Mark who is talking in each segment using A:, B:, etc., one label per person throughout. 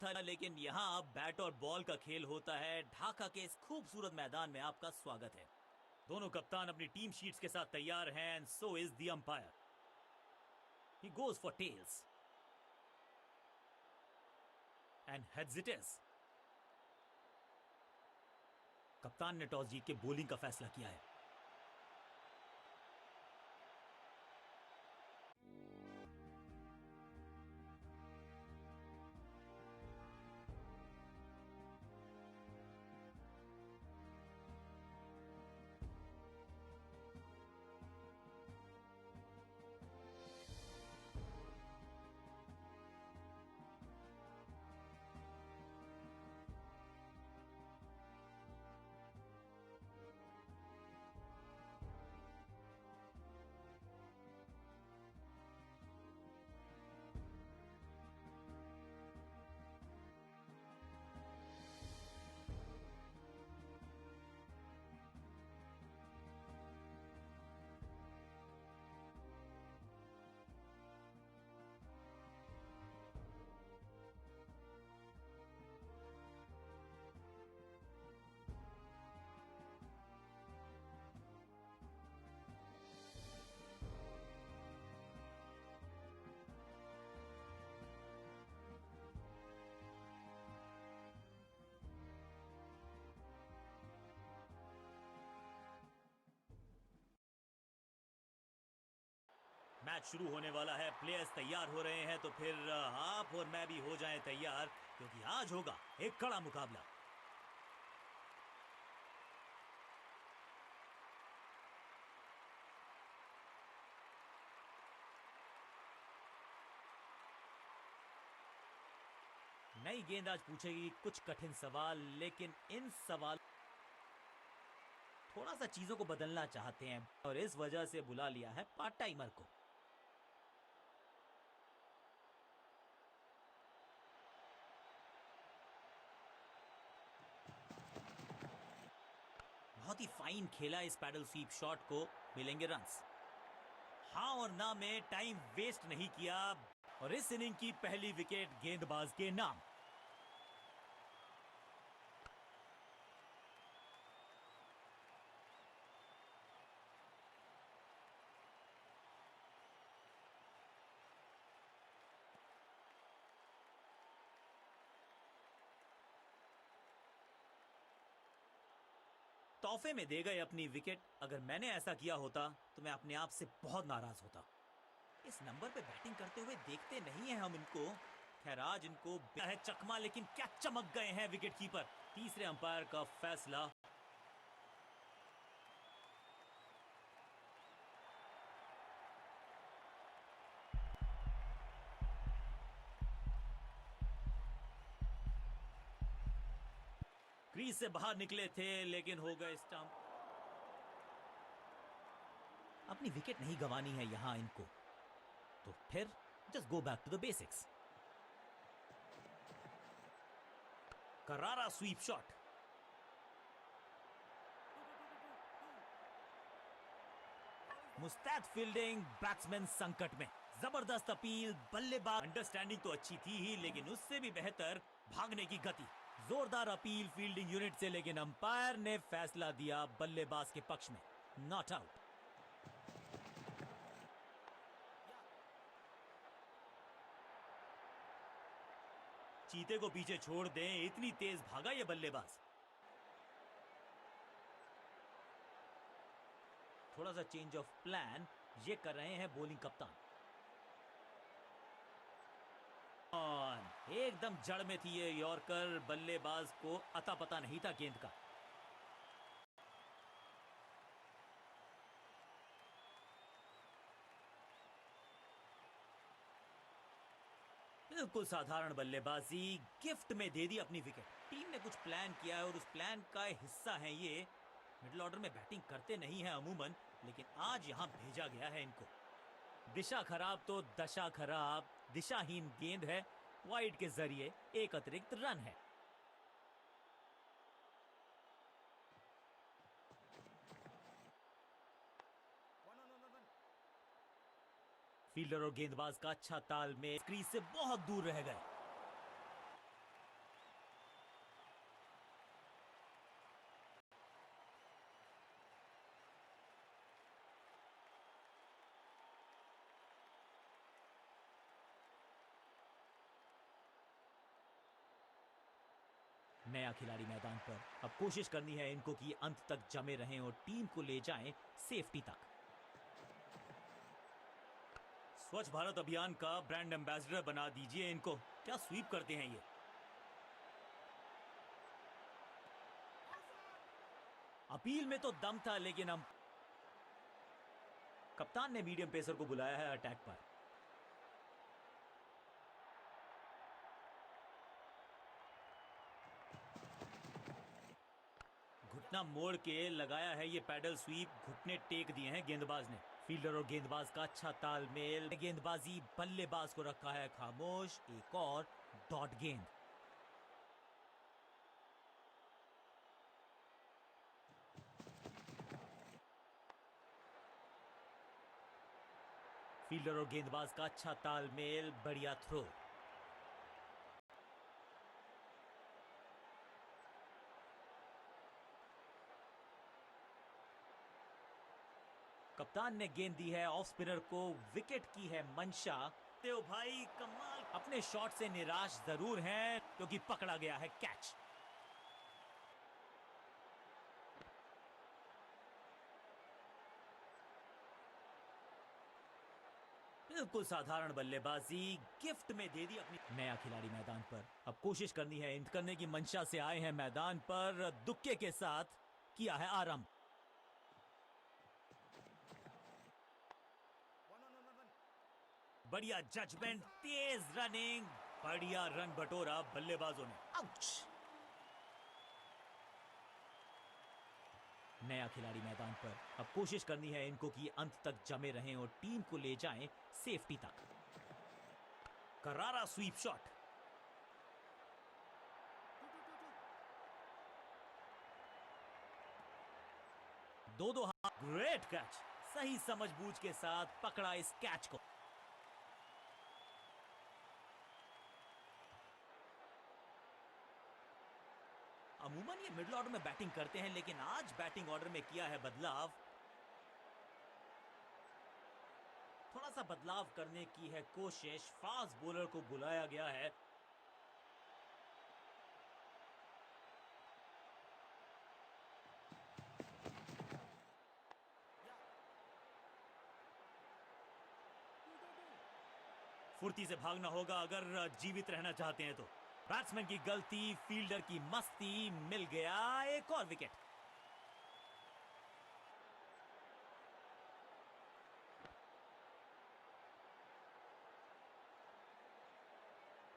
A: था, लेकिन यहाँ अब बैट और बॉल का खेल होता है। ढाका के इस खूबसूरत मैदान में आपका स्वागत है। दोनों कप्तान अपनी टीम शीट्स के साथ तैयार हैं, and so is the umpire. He goes for tails and heads it is. कप्तान ने टॉस जीत के बॉलिंग का फैसला किया है। मैच शुरू होने वाला है, प्लेयर्स तैयार हो रहे हैं, तो फिर आप और मैं भी हो जाएं तैयार, क्योंकि आज होगा एक कड़ा मुकाबला। नई गेंद आज पूछेगी कुछ कठिन सवाल, लेकिन इन सवाल थोड़ा सा चीजों को बदलना चाहते हैं, और इस वजह से बुला लिया है पार्ट टाइमर को। बहुत ही फाइन खेला इस पैडल स्वीप शॉट को, मिलेंगे रन्स। हाँ और ना में टाइम वेस्ट नहीं किया, और इस इनिंग की पहली विकेट गेंदबाज के नाम। तोहफे में दे गए अपनी विकेट। अगर मैंने ऐसा किया होता तो मैं अपने आप से बहुत नाराज होता। इस नंबर पे बैटिंग करते हुए देखते नहीं है हम इनको। खैर आज इनको है चकमा, लेकिन क्या चमक गए हैं विकेट कीपर। तीसरे अंपायर का फैसला। क्रीज से बाहर निकले थे, लेकिन हो गए स्टंप। अपनी विकेट नहीं गंवानी है यहां इनको, तो फिर just go back to the basics. करारा स्वीप शॉट। मुस्तैद फील्डिंग, बैट्समैन संकट में। जबरदस्त अपील, बल्लेबाज। अंडरस्टैंडिंग तो अच्छी थी ही, लेकिन उससे भी बेहतर भागने की गति। जोरदार अपील फील्डिंग यूनिट से, लेकिन अंपायर ने फैसला दिया बल्लेबाज के पक्ष में, नॉट आउट। चीते को पीछे छोड़ दें, इतनी तेज भागा ये बल्लेबाज। थोड़ा सा चेंज ऑफ प्लान ये कर रहे हैं बॉलिंग कप्तान। एकदम जड़ में थी ये यॉर्कर, बल्लेबाज को अता पता नहीं था गेंद का। बिल्कुल साधारण बल्लेबाजी, गिफ्ट में दे दी अपनी विकेट। टीम ने कुछ प्लान किया है और उस प्लान का हिस्सा है ये। मिडिल ऑर्डर में बैटिंग करते नहीं है अमूमन, लेकिन आज यहां भेजा गया है इनको। दिशा खराब तो दशा खराब। दिशाहीन गेंद है, वाइड के जरिए एक अतिरिक्त रन है। फील्डर और गेंदबाज का अच्छा तालमेल, क्रीज से बहुत दूर रह गए। नया खिलाड़ी मैदान पर। अब कोशिश करनी है इनको कि अंत तक जमे रहें और टीम को ले जाएं सेफ्टी तक। स्वच्छ भारत अभियान का ब्रांड एम्बेसडर बना दीजिए इनको। क्या स्वीप करते हैं ये। अपील में तो दम था, लेकिन हम कप्तान ने मीडियम पेसर को बुलाया है अटैक पर। घुटना मोड़ के लगाया है ये पैडल स्वीप। घुटने टेक दिए हैं गेंदबाज ने। फील्डर और गेंदबाज का अच्छा तालमेल। गेंदबाजी बल्लेबाज को रखा है खामोश। एक और डॉट गेंद। फील्डर और गेंदबाज का अच्छा तालमेल। बढ़िया थ्रो। कप्तान ने गेंद दी है ऑफ स्पिनर को। विकेट की है मंशा। तो भाई कमाल। अपने शॉट से निराश जरूर हैं क्योंकि पकड़ा गया है कैच। बिल्कुल साधारण बल्लेबाजी। गिफ्ट में दे दी अपनी। नया खिलाड़ी मैदान पर। अब कोशिश करनी है इंत करने की मंशा से आए हैं मैदान पर। दुक्के के साथ किया है आरंभ। बढ़िया जजमेंट। तेज रनिंग। बढ़िया रन बटोरा बल्लेबाजों ने। आउच। नया खिलाड़ी मैदान पर। अब कोशिश करनी है इनको कि अंत तक जमे रहें और टीम को ले जाएं सेफ्टी तक। करारा स्वीप शॉट। दो हाथ। Great catch. सही समझबूझ के साथ पकड़ा इस कैच को। अमूमन ये मिडिल ऑर्डर में बैटिंग करते हैं, लेकिन आज बैटिंग ऑर्डर में किया है बदलाव। थोड़ा सा बदलाव करने की है कोशिश। फास्ट बॉलर को बुलाया गया है। फुर्ती से भागना होगा अगर जीवित रहना चाहते हैं तो। बैट्समैन की गलती, फील्डर की मस्ती। मिल गया एक और विकेट।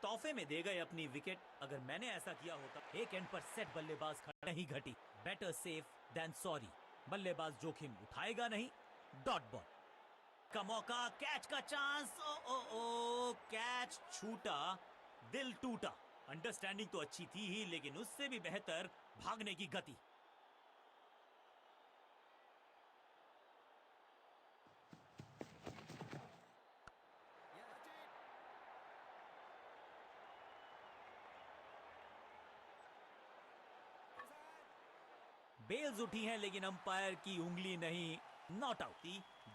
A: तोहफे में दे गए अपनी विकेट। अगर मैंने ऐसा किया होता। एक एंड पर सेट बल्लेबाज खड़ा नहीं घटी। Better safe than sorry. बल्लेबाज जोखिम उठाएगा नहीं। डॉट बॉल का मौका। कैच का चांस। ओ ओ ओ कैच छूटा। दिल टूटा। अंडरस्टैंडिंग तो अच्छी थी ही, लेकिन उससे भी बेहतर भागने की गति। बेल्स उठी हैं, लेकिन अंपायर की उंगली नहीं। Not out.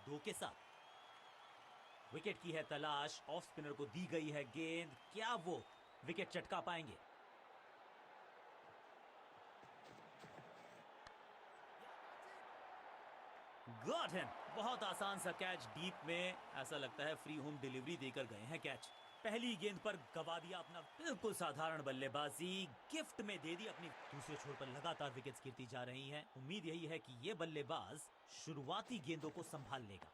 A: दो के साथ विकेट की है तलाश। ऑफ स्पिनर को दी गई है गेंद। क्या वो विकेट चटका पाएंगे। Got him. बहुत आसान सा कैच डीप में। ऐसा लगता है फ्री होम डिलीवरी देकर गए हैं कैच। पहली गेंद पर गवा दिया अपना। बिल्कुल साधारण बल्लेबाजी। गिफ्ट में दे दी अपनी। दूसरे छोर पर लगातार विकेट्स गिरती जा रही हैं। उम्मीद यही है कि ये बल्लेबाज शुरुआती गेंदों को संभाल लेगा।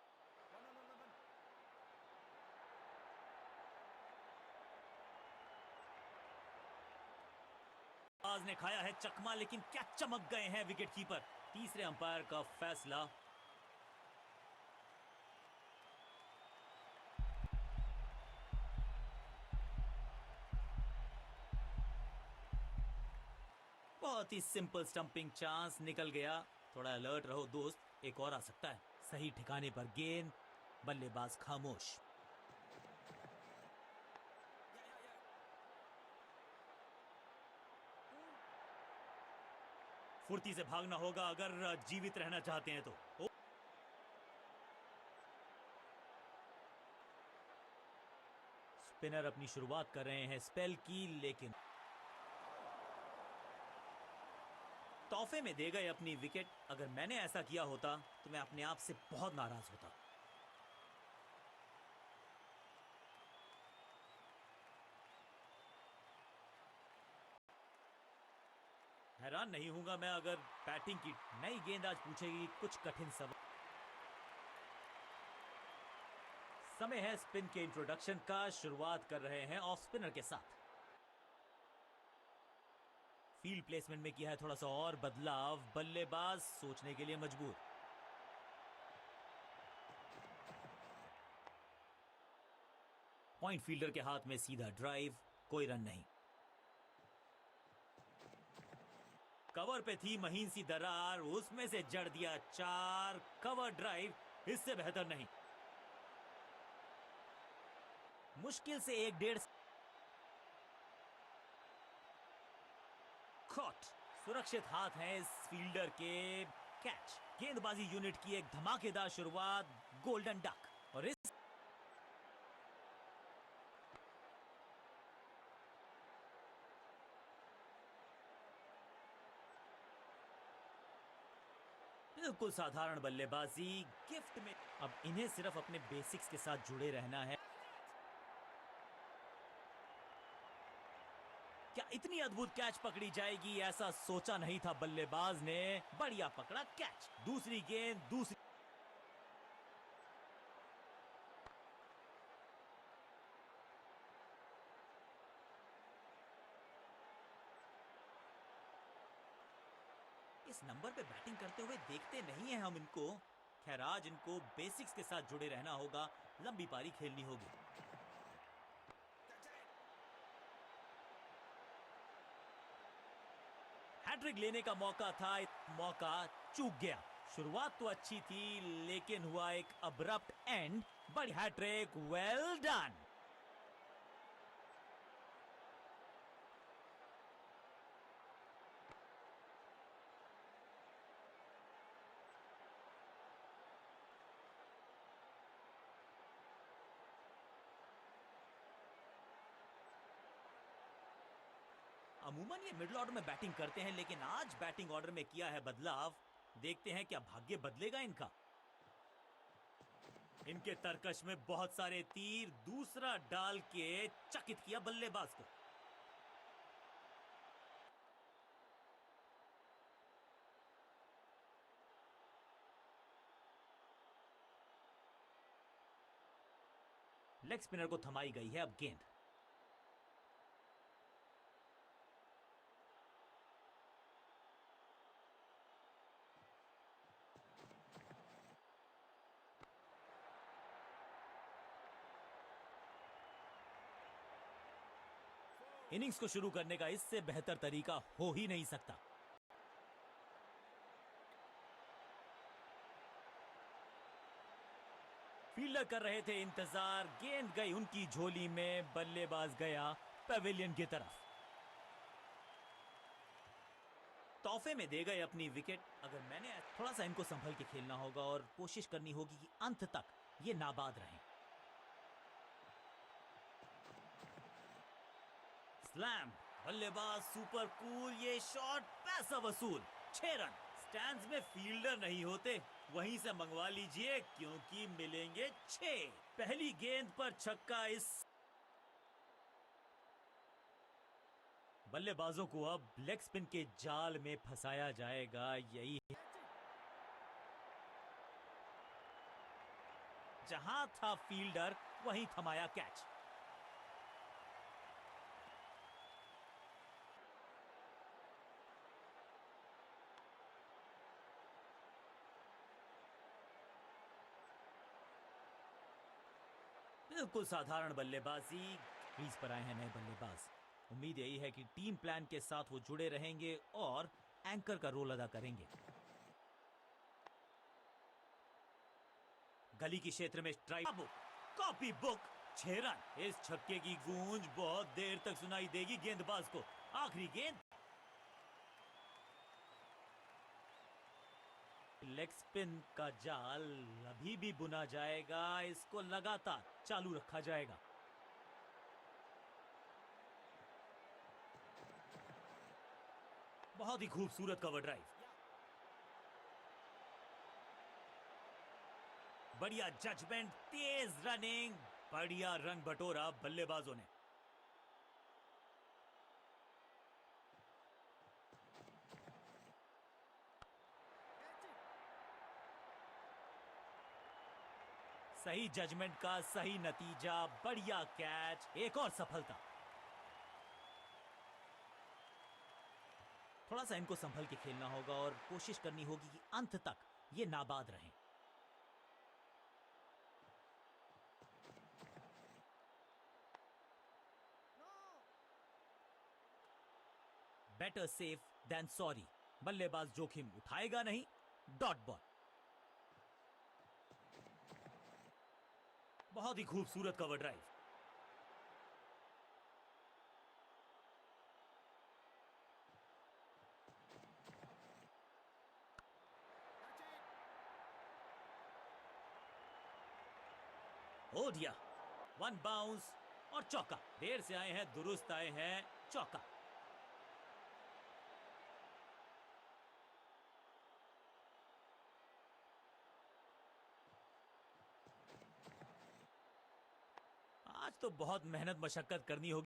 A: बाज ने खाया है चकमा, लेकिन क्या चमक गए हैं विकेट कीपर। तीसरे अंपायर का फैसला। बहुत ही सिंपल स्टंपिंग चांस निकल गया। थोड़ा अलर्ट रहो दोस्त, एक और आ सकता है। सही ठिकाने पर गेंद। बल्लेबाज खामोश। फुर्ती से भागना होगा अगर जीवित रहना चाहते हैं तो। स्पिनर अपनी शुरुआत कर रहे हैं स्पेल की, लेकिन तोहफे में दे गए अपनी विकेट। अगर मैंने ऐसा किया होता तो मैं अपने आप से बहुत नाराज होता। हैरान नहीं हूंगा मैं अगर बैटिंग की नई गेंद आज पूछेगी कुछ कठिन सवाल। समय है स्पिन के इंट्रोडक्शन का। शुरुआत कर रहे हैं ऑफ स्पिनर के साथ। फील्ड प्लेसमेंट में किया है थोड़ा सा और बदलाव। बल्लेबाज सोचने के लिए मजबूर। पॉइंट फील्डर के हाथ में सीधा ड्राइव, कोई रन नहीं। कवर पे थी महीन सी दरार, उसमें से जड़ दिया 4। कवर ड्राइव, इससे बेहतर नहीं। मुश्किल से 1-1.5 कॉट। सुरक्षित हाथ हैं इस फील्डर के। कैच। गेंदबाजी यूनिट की एक धमाकेदार शुरुआत। Golden duck. और बिल्कुल साधारण बल्लेबाजी। गिफ्ट में अब इन्हें सिर्फ अपने बेसिक्स के साथ जुड़े रहना है। क्या इतनी अद्भुत कैच पकड़ी जाएगी, ऐसा सोचा नहीं था बल्लेबाज ने। बढ़िया पकड़ा कैच। दूसरी गेंद, दूसरी। इस नंबर पे बैटिंग करते हुए देखते नहीं है हम इनको। खैर आज इनको बेसिक्स के साथ जुड़े रहना होगा। लंबी पारी खेलनी होगी। हैट्रिक लेने का मौका था, मौका चूक गया। शुरुआत तो अच्छी थी लेकिन हुआ एक अब्रप्ट एंड। बड़ी हैट्रिक, वेल डन। अमूमन ये मिडिल ऑर्डर में बैटिंग करते हैं लेकिन आज बैटिंग ऑर्डर में किया है बदलाव। देखते हैं क्या भाग्य बदलेगा इनका। इनके तरकश में बहुत सारे तीर। दूसरा डाल के चकित किया बल्लेबाज को। लेग स्पिनर को थमाई गई है अब गेंद। इनिंग्स को शुरू करने का इससे बेहतर तरीका हो ही नहीं सकता। फील्डर कर रहे थे इंतजार। गेंद गई उनकी झोली में। बल्लेबाज गया पवेलियन की तरफ। तोहफे में दे गए अपनी विकेट। अगर मैंने थोड़ा सा इनको संभल के खेलना होगा और कोशिश करनी होगी कि अंत तक ये नाबाद रहें। स्लैम। बल्लेबाज सुपर कूल। ये शॉट पैसा वसूल। 6 रन। स्टैंड्स में फील्डर नहीं होते, वहीं से मंगवा लीजिए क्योंकि मिलेंगे 6। पहली गेंद पर छक्का। इस बल्लेबाजों को अब लेग स्पिन के जाल में फंसाया जाएगा। यही जहां था फील्डर वहीं थमाया कैच। बिल्कुल साधारण बल्लेबाजी। क्रीज पर आए हैं नए बल्लेबाज। उम्मीद यही है कि टीम प्लान के साथ वो जुड़े रहेंगे और एंकर का रोल अदा करेंगे। गली की क्षेत्र में strike book, copy book. 6 run. इस छक्के की गूंज बहुत देर तक सुनाई देगी गेंदबाज को। आखिरी गेंद। लेग स्पिन का जाल अभी भी बुना जाएगा। इसको लगातार चालू रखा जाएगा। बहुत ही खूबसूरत कवर ड्राइव, बढ़िया जजमेंट, तेज रनिंग, बढ़िया रन बटोरा बल्लेबाजों ने। सही जजमेंट का सही नतीजा, बढ़िया कैच, एक और सफलता। थोड़ा सा इनको संभल के खेलना होगा और कोशिश करनी होगी कि अंत तक ये नाबाद रहें। बेटर सेफ देन सॉरी, बल्लेबाज जोखिम उठाएगा नहीं, डॉट बॉल। बहुत ही खूबसूरत कवर ड्राइव, हो दिया, वन बाउंस और चौका। देर से आए हैं, दुरुस्त आए हैं, चौका। आज तो बहुत मेहनत मशक्कत करनी होगी।